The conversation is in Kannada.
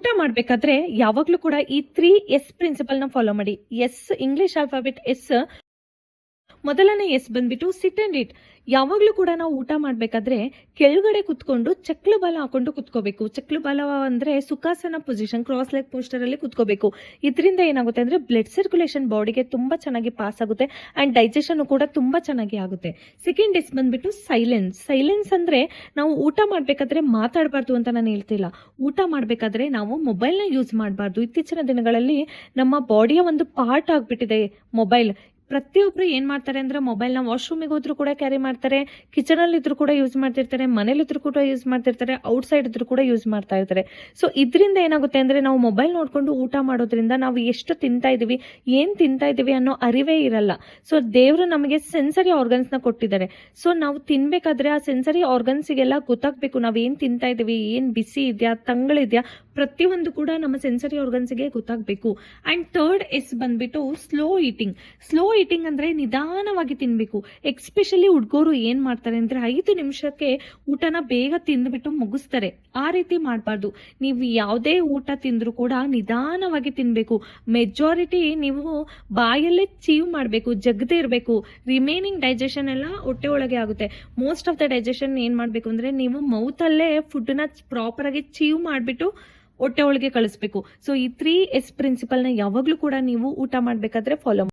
ಊಟ ಮಾಡಬೇಕಾದ್ರೆ ಯಾವಾಗಲೂ ಕೂಡ ಈ 3 S ಪ್ರಿನ್ಸಿಪಲ್‌ನ ಫಾಲೋ ಮಾಡಿ. S English alphabet S. ಮೊದಲನೇ ಎಸ್ ಬಂದ್ಬಿಟ್ಟು ಸಿಟ್ ಅಂಡ್ ಇಟ್. ಯಾವಾಗಲೂ ಕೂಡ ನಾವು ಊಟ ಮಾಡಬೇಕಾದ್ರೆ ಕೆಳಗಡೆ ಕುತ್ಕೊಂಡು ಚಕ್ಲು ಬಾಲ ಹಾಕೊಂಡು ಕುತ್ಕೋಬೇಕು. ಚಕ್ಲು ಬಾಲ ಅಂದರೆ ಸುಖಾಸನ ಪೊಸಿಷನ್, ಕ್ರಾಸ್ ಲೆಗ್ ಪೋಸ್ಟರಲ್ಲಿ ಕುತ್ಕೋಬೇಕು. ಇದರಿಂದ ಏನಾಗುತ್ತೆ ಅಂದರೆ ಬ್ಲಡ್ ಸರ್ಕ್ಯುಲೇಷನ್ ಬಾಡಿಗೆ ತುಂಬ ಚೆನ್ನಾಗಿ ಪಾಸ್ ಆಗುತ್ತೆ ಆ್ಯಂಡ್ ಡೈಜೆಷನ್ ಕೂಡ ತುಂಬ ಚೆನ್ನಾಗಿ ಆಗುತ್ತೆ. ಸೆಕೆಂಡ್ ಎಸ್ ಬಂದ್ಬಿಟ್ಟು ಸೈಲೆನ್ಸ್. ಸೈಲೆನ್ಸ್ ಅಂದರೆ ನಾವು ಊಟ ಮಾಡಬೇಕಾದ್ರೆ ಮಾತಾಡಬಾರ್ದು ಅಂತ ನಾನು ಹೇಳ್ತಿಲ್ಲ. ಊಟ ಮಾಡಬೇಕಾದ್ರೆ ನಾವು ಮೊಬೈಲ್ನ ಯೂಸ್ ಮಾಡಬಾರ್ದು. ಇತ್ತೀಚಿನ ದಿನಗಳಲ್ಲಿ ನಮ್ಮ ಬಾಡಿಯ ಒಂದು ಪಾರ್ಟ್ ಆಗಿಬಿಟ್ಟಿದೆ ಮೊಬೈಲ್. ಪ್ರತಿಯೊಬ್ಬರು ಏನು ಮಾಡ್ತಾರೆ ಅಂದರೆ ಮೊಬೈಲ್ನ ವಾಶ್ರೂಮಿಗೆ ಹೋದ್ರೂ ಕೂಡ ಕ್ಯಾರಿ ಮಾಡ್ತಾರೆ, ಕಿಚನಲ್ಲಿ ಇದ್ರೂ ಕೂಡ ಯೂಸ್ ಮಾಡ್ತಿರ್ತಾರೆ, ಮನೇಲಿದ್ರೂ ಕೂಡ ಯೂಸ್ ಮಾಡ್ತಿರ್ತಾರೆ, ಔಟ್ಸೈಡ್ ಇದ್ರೂ ಕೂಡ ಯೂಸ್ ಮಾಡ್ತಾ ಇರ್ತಾರೆ. ಸೊ ಇದರಿಂದ ಏನಾಗುತ್ತೆ ಅಂದರೆ ನಾವು ಮೊಬೈಲ್ ನೋಡಿಕೊಂಡು ಊಟ ಮಾಡೋದ್ರಿಂದ ನಾವು ಎಷ್ಟು ತಿಂತಾ ಇದ್ದೀವಿ, ಏನು ತಿಂತಾ ಇದ್ದೀವಿ ಅನ್ನೋ ಅರಿವೇ ಇರಲ್ಲ. ಸೊ ದೇವರು ನಮಗೆ ಸೆನ್ಸರಿ ಆರ್ಗನ್ಸ್ನ ಕೊಟ್ಟಿದ್ದಾರೆ. ಸೊ ನಾವು ತಿನ್ನಬೇಕಾದ್ರೆ ಆ ಸೆನ್ಸರಿ ಆರ್ಗನ್ಸಿಗೆಲ್ಲ ಗೊತ್ತಾಗಬೇಕು ನಾವು ಏನು ತಿಂತಾ ಇದ್ದೀವಿ, ಏನು ಬಿಸಿ ಇದೆಯಾ, ತಂಗಳಿದೆಯಾ, ಪ್ರತಿಯೊಂದು ಕೂಡ ನಮ್ಮ ಸೆನ್ಸರಿ ಆರ್ಗನ್ಸ್ಗೆ ಗೊತ್ತಾಗಬೇಕು. ಆ್ಯಂಡ್ ಥರ್ಡ್ ಎಸ್ ಬಂದ್ಬಿಟ್ಟು ಸ್ಲೋ ಈಟಿಂಗ್. ಸ್ಲೋ ಈಟಿಂಗ್ ಅಂದರೆ ನಿಧಾನವಾಗಿ ತಿನ್ನಬೇಕು. ಎಕ್ಸ್ಪೆಷಲಿ ಹುಡುಗರು ಏನು ಮಾಡ್ತಾರೆ ಅಂದರೆ 5 ನಿಮಿಷಕ್ಕೆ ಊಟನ ಬೇಗ ತಿಂದುಬಿಟ್ಟು ಮುಗಿಸ್ತಾರೆ. ಆ ರೀತಿ ಮಾಡಬಾರ್ದು. ನೀವು ಯಾವುದೇ ಊಟ ತಿಂದರೂ ಕೂಡ ನಿಧಾನವಾಗಿ ತಿನ್ನಬೇಕು. ಮೆಜಾರಿಟಿ ನೀವು ಬಾಯಲ್ಲೇ ಚೀವ್ ಮಾಡಬೇಕು, ಜಗದೇ ಇರಬೇಕು. ರಿಮೈನಿಂಗ್ ಡೈಜೆಷನ್ ಎಲ್ಲ ಹೊಟ್ಟೆ ಒಳಗೆ ಆಗುತ್ತೆ. ಮೋಸ್ಟ್ ಆಫ್ ದ ಡೈಜೆಷನ್ ಏನು ಮಾಡಬೇಕು ಅಂದರೆ ನೀವು ಮೌತಲ್ಲೇ ಫುಡ್ನ ಪ್ರಾಪರಾಗಿ ಚೀವ್ ಮಾಡಿಬಿಟ್ಟು ಹೊಟ್ಟೆ ಒಳಗೆ ಕಳಿಸ್ಬೇಕು. ಸೊ ಈ 3S ಪ್ರಿನ್ಸಿಪಲ್ನ ಯಾವಾಗಲೂ ಕೂಡ ನೀವು ಊಟ ಮಾಡಬೇಕಾದ್ರೆ ಫಾಲೋ